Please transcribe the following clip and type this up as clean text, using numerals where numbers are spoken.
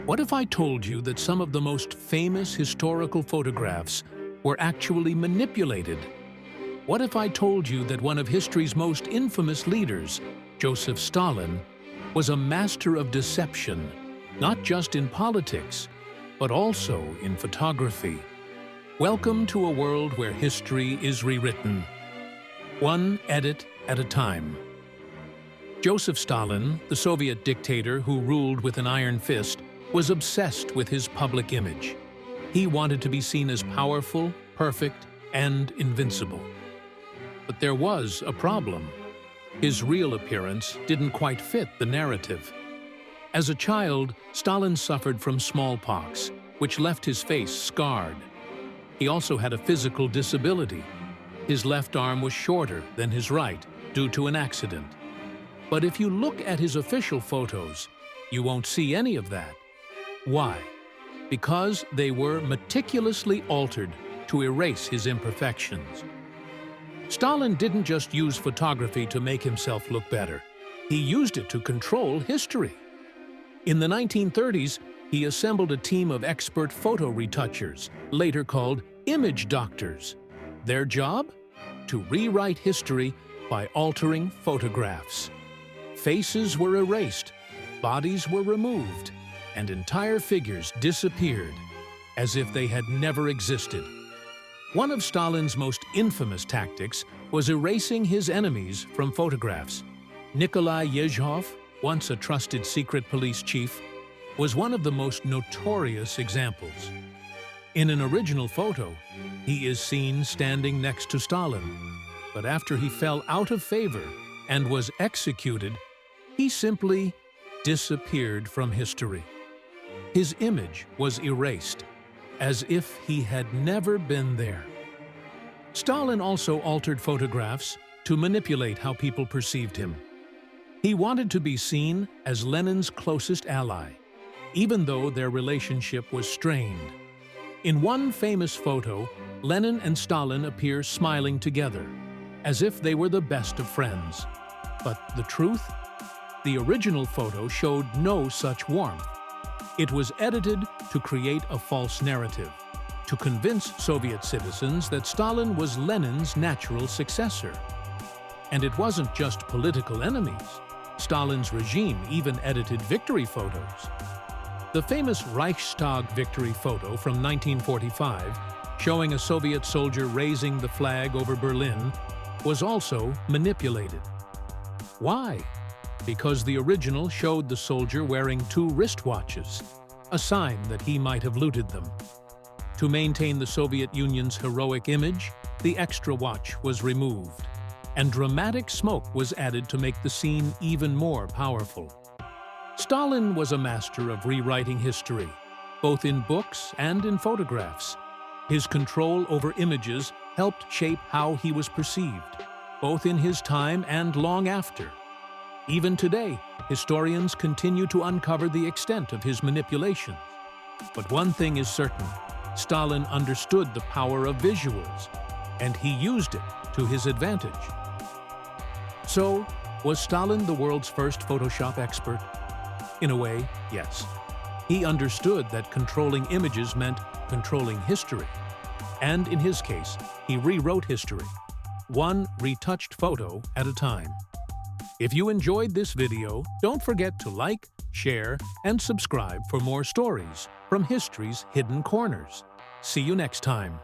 What if I told you that some of the most famous historical photographs were actually manipulated? What if I told you that one of history's most infamous leaders, Joseph Stalin, was a master of deception, not just in politics, but also in photography? Welcome to a world where history is rewritten, one edit at a time. Joseph Stalin, the Soviet dictator who ruled with an iron fist, was obsessed with his public image. He wanted to be seen as powerful, perfect, and invincible. But there was a problem. His real appearance didn't quite fit the narrative. As a child, Stalin suffered from smallpox, which left his face scarred. He also had a physical disability. His left arm was shorter than his right due to an accident. But if you look at his official photos, you won't see any of that. Why? Because they were meticulously altered to erase his imperfections. Stalin didn't just use photography to make himself look better. He used it to control history. In the 1930s, he assembled a team of expert photo retouchers, later called image doctors. Their job? To rewrite history by altering photographs. Faces were erased, bodies were removed, and entire figures disappeared, as if they had never existed. One of Stalin's most infamous tactics was erasing his enemies from photographs. Nikolai Yezhov, once a trusted secret police chief, was one of the most notorious examples. In an original photo, he is seen standing next to Stalin, but after he fell out of favor and was executed, he simply disappeared from history. His image was erased, as if he had never been there. Stalin also altered photographs to manipulate how people perceived him. He wanted to be seen as Lenin's closest ally, even though their relationship was strained. In one famous photo, Lenin and Stalin appear smiling together, as if they were the best of friends. But the truth? The original photo showed no such warmth. It was edited to create a false narrative, to convince Soviet citizens that Stalin was Lenin's natural successor. And it wasn't just political enemies. Stalin's regime even edited victory photos. The famous Reichstag Victory photo from 1945, showing a Soviet soldier raising the flag over Berlin, was also manipulated. Why? Because the original showed the soldier wearing 2 wristwatches, a sign that he might have looted them. To maintain the Soviet Union's heroic image, the extra watch was removed, and dramatic smoke was added to make the scene even more powerful. Stalin was a master of rewriting history, both in books and in photographs. His control over images helped shape how he was perceived, both in his time and long after. Even today, historians continue to uncover the extent of his manipulations. But one thing is certain: Stalin understood the power of visuals, and he used it to his advantage. So, was Stalin the world's first Photoshop expert? In a way, yes. He understood that controlling images meant controlling history. And in his case, he rewrote history, one retouched photo at a time. If you enjoyed this video, don't forget to like, share, and subscribe for more stories from history's hidden corners. See you next time.